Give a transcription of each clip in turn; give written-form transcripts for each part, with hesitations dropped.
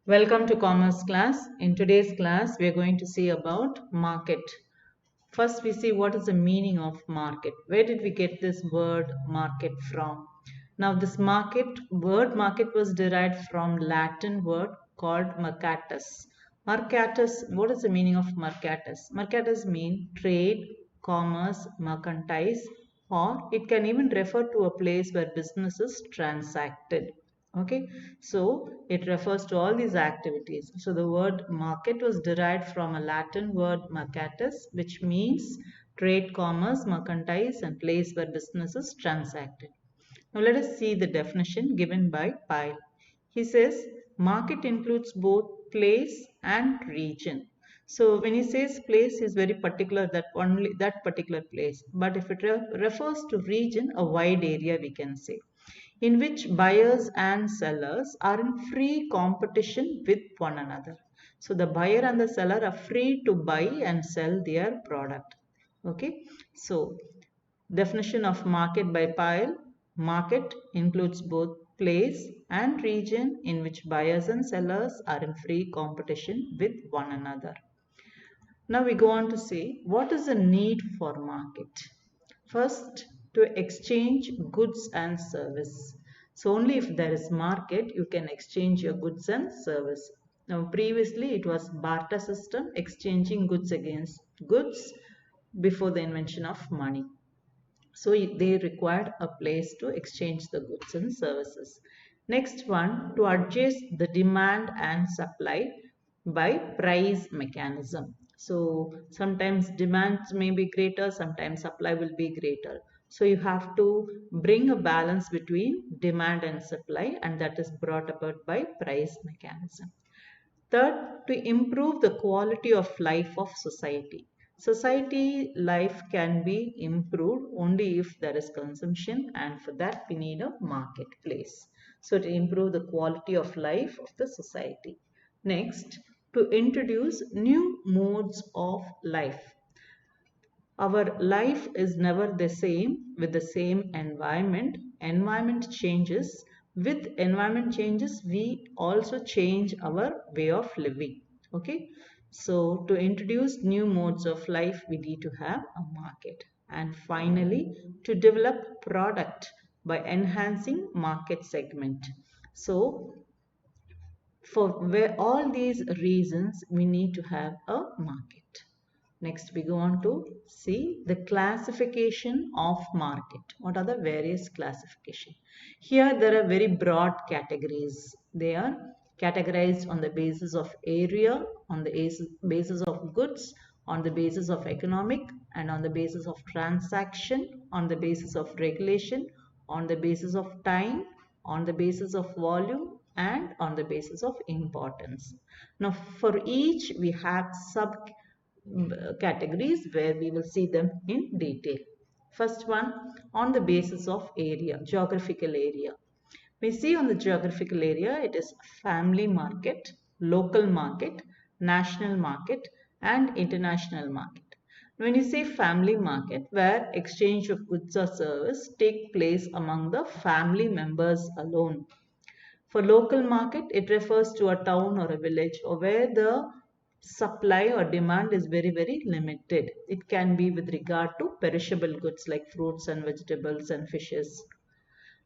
Welcome to Commerce class. In today's class, we are going to see about market. First, we see what is the meaning of market. Where did we get this word market from? Now, this word market was derived from Latin word called mercatus. Mercatus, what is the meaning of mercatus? Mercatus means trade, commerce, mercantile, or it can even refer to a place where business is transacted. Okay, so it refers to all these activities. So the word market was derived from a Latin word mercatus, which means trade, commerce, mercantile, and place where business is transacted. Now let us see the definition given by Pyle. He says market includes both place and region. So when he says place, he is very particular that only that particular place. But if it refers to region, a wide area we can say, in which buyers and sellers are in free competition with one another. So the buyer and the seller are free to buy and sell their product. Okay, so definition of market by Pyle. Market includes both place and region in which buyers and sellers are in free competition with one another. Now we go on to see what is the need for market. First, to exchange goods and service. So only if there is market, you can exchange your goods and service. Now previously it was barter system, exchanging goods against goods before the invention of money. So they required a place to exchange the goods and services. Next one, to adjust the demand and supply by price mechanism. So sometimes demands may be greater, sometimes supply will be greater. So you have to bring a balance between demand and supply, and that is brought about by price mechanism. Third, to improve the quality of life of society. Society life can be improved only if there is consumption, and for that we need a marketplace. So to improve the quality of life of the society. Next, to introduce new modes of life. Our life is never the same with the same environment. Environment changes. With environment changes, we also change our way of living. Okay. So to introduce new modes of life, we need to have a market. And finally, to develop product by enhancing market segment. So for where all these reasons, we need to have a market. Next, we go on to see the classification of market. What are the various classification? Here, there are very broad categories. They are categorized on the basis of area, on the basis of goods, on the basis of economic, and on the basis of transaction, on the basis of regulation, on the basis of time, on the basis of volume, and on the basis of importance. Now, for each, we have sub categories where we will see them in detail. First one, on the basis of area, geographical area. We see on the geographical area, it is family market, local market, national market, and international market. When you say family market, where exchange of goods or service take place among the family members alone. For local market, it refers to a town or a village or where the supply or demand is very limited. It can be with regard to perishable goods like fruits and vegetables and fishes.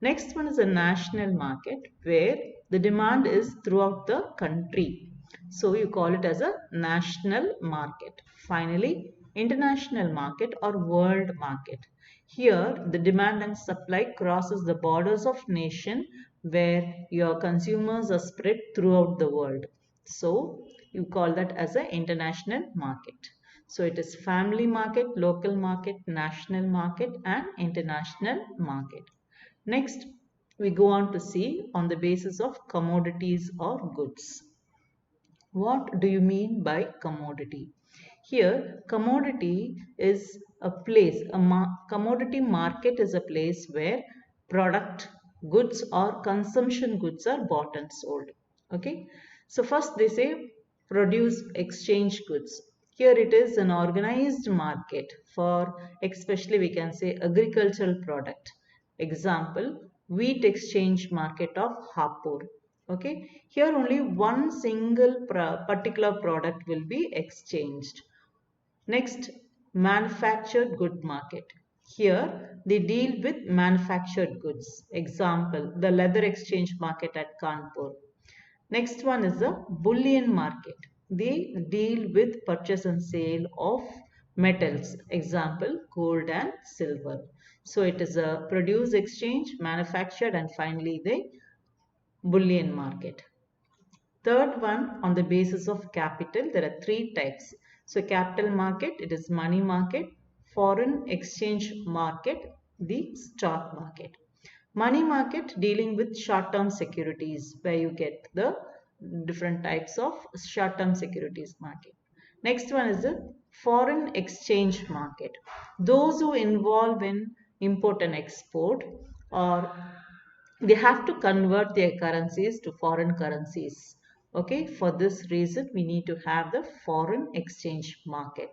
Next one is a national market where the demand is throughout the country. So you call it as a national market. Finally, international market or world market. Here, the demand and supply crosses the borders of nation where your consumers are spread throughout the world. So you call that as an international market. So it is family market, local market, national market, and international market. Next, we go on to see on the basis of commodities or goods. What do you mean by commodity? Here, commodity is a place, commodity market is a place where product, goods or consumption goods are bought and sold. Okay. So first they say produce exchange goods. Here it is an organized market for especially we can say agricultural product. Example, wheat exchange market of Hapur. Okay, here only one single particular product will be exchanged. Next, manufactured good market. Here they deal with manufactured goods. Example, the leather exchange market at Kanpur. Next one is the bullion market. They deal with purchase and sale of metals. Example, gold and silver. So it is a produce exchange, manufactured, and finally the bullion market. Third one, on the basis of capital, there are three types. So capital market, it is money market, foreign exchange market, the stock market. Money market dealing with short-term securities, where you get the different types of short-term securities market. Next one is the foreign exchange market. Those who involve in import and export, or they have to convert their currencies to foreign currencies. Okay, for this reason we need to have the foreign exchange market.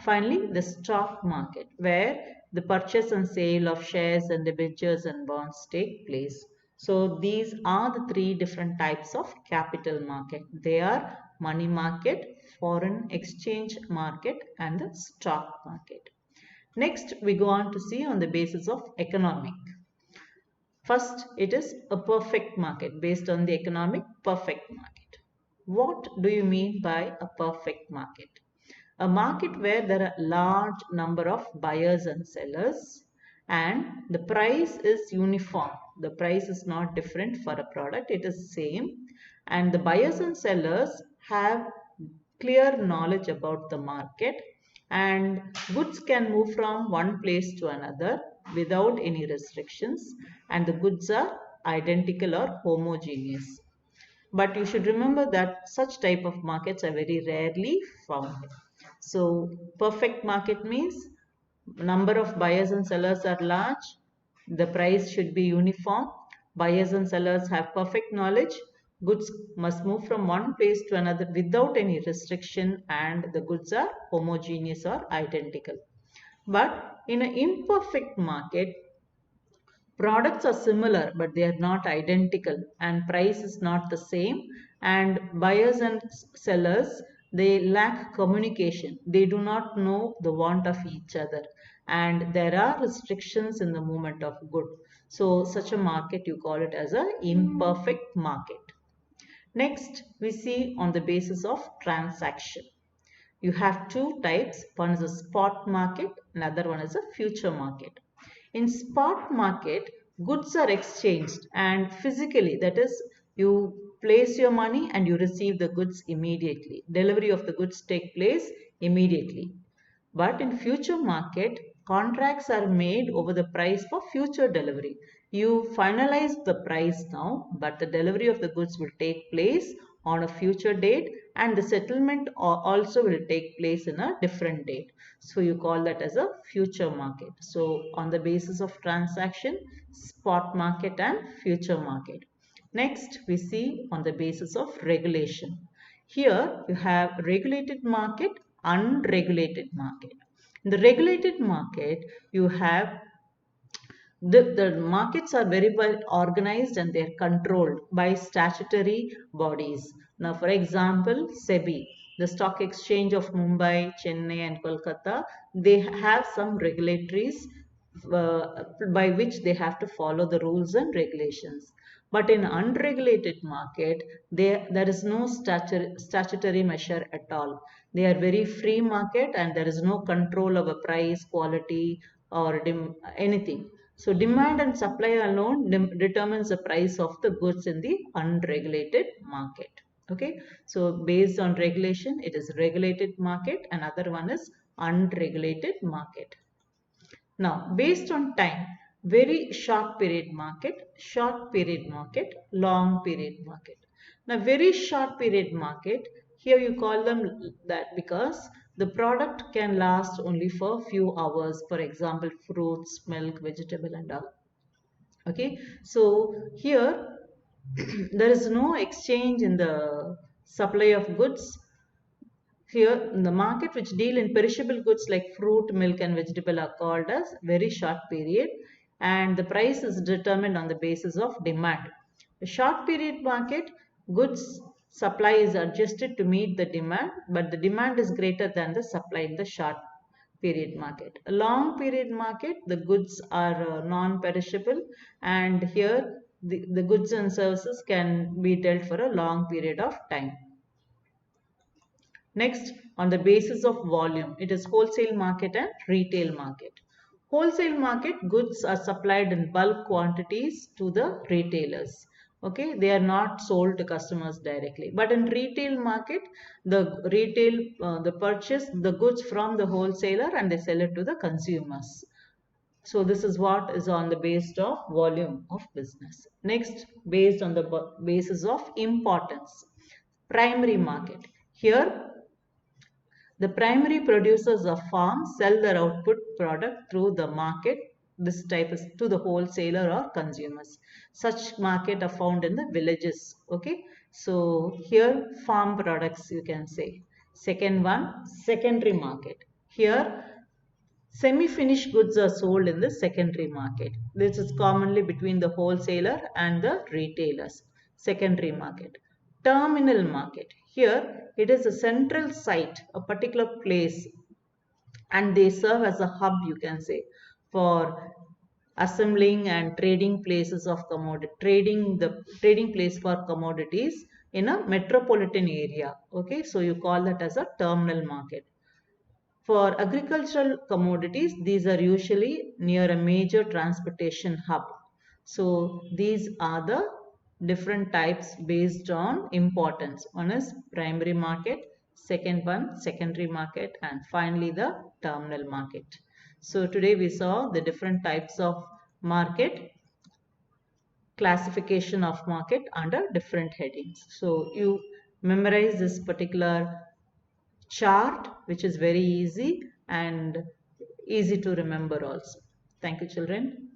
Finally, the stock market, where the purchase and sale of shares and debentures and bonds take place. So these are the three different types of capital market. They are money market, foreign exchange market, and the stock market. Next, we go on to see on the basis of economic. First, it is a perfect market based on the economic perfect market. What do you mean by a perfect market? A market where there are large number of buyers and sellers and the price is uniform. The price is not different for a product, it is same, and the buyers and sellers have clear knowledge about the market, and goods can move from one place to another without any restrictions, and the goods are identical or homogeneous. But you should remember that such type of markets are very rarely found. So perfect market means number of buyers and sellers are large, the price should be uniform, buyers and sellers have perfect knowledge, goods must move from one place to another without any restriction, and the goods are homogeneous or identical. But in an imperfect market, products are similar but they are not identical, and price is not the same, and buyers and sellers, they lack communication, they do not know the want of each other, and there are restrictions in the movement of good. So such a market, you call it as a imperfect market. Next, we see on the basis of transaction. You have two types. One is a spot market, another one is a future market. In spot market, goods are exchanged and physically, that is, you place your money and you receive the goods immediately. Delivery of the goods take place immediately. But in future market, contracts are made over the price for future delivery. You finalize the price now, but the delivery of the goods will take place on a future date, and the settlement also will take place in a different date. So you call that as a future market. So on the basis of transaction, spot market and future market. Next, we see on the basis of regulation. Here you have regulated market, unregulated market. In the regulated market, you have the markets are very well organized and they're controlled by statutory bodies. Now, for example, SEBI, the Stock Exchange of Mumbai, Chennai, and Kolkata, they have some regulatories by which they have to follow the rules and regulations. But in unregulated market, there is no statutory measure at all. They are very free market and there is no control over price, quality, or anything. So demand and supply alone determines the price of the goods in the unregulated market. Okay, so based on regulation, it is regulated market. Another one is unregulated market. Now, based on time, very short period market, long period market. Now, very short period market, here you call them that because the product can last only for a few hours. For example, fruits, milk, vegetable, and all. Okay, so here there is no exchange in the supply of goods. Here, in the market which deal in perishable goods like fruit, milk, and vegetable are called as very short period, and the price is determined on the basis of demand. A short period market, goods supply is adjusted to meet the demand, but the demand is greater than the supply in the short period market. A long period market, the goods are non-perishable, and here the goods and services can be dealt for a long period of time. Next, on the basis of volume, it is wholesale market and retail market. Wholesale market, goods are supplied in bulk quantities to the retailers. Okay, they are not sold to customers directly. But in retail market, the purchase the goods from the wholesaler and they sell it to the consumers. So this is what is on the basis of volume of business. Next, based on the basis of importance, primary market. Here the primary producers of farms sell their output product through the market. This type is to the wholesaler or consumers. Such market are found in the villages. Okay. So here farm products you can say. Second one, secondary market. Here semi-finished goods are sold in the secondary market. This is commonly between the wholesaler and the retailers. Secondary market. Terminal market. Here it is a central site, a particular place, and they serve as a hub, you can say, for assembling and trading places of commodity, trading place for commodities in a metropolitan area. Okay, so you call that as a terminal market. For agricultural commodities, these are usually near a major transportation hub. So these are the different types based on importance. One is primary market, second one secondary market, and finally the terminal market. So today we saw the different types of market, classification of market under different headings. So you memorize this particular chart, which is very easy and easy to remember also. Thank you, children.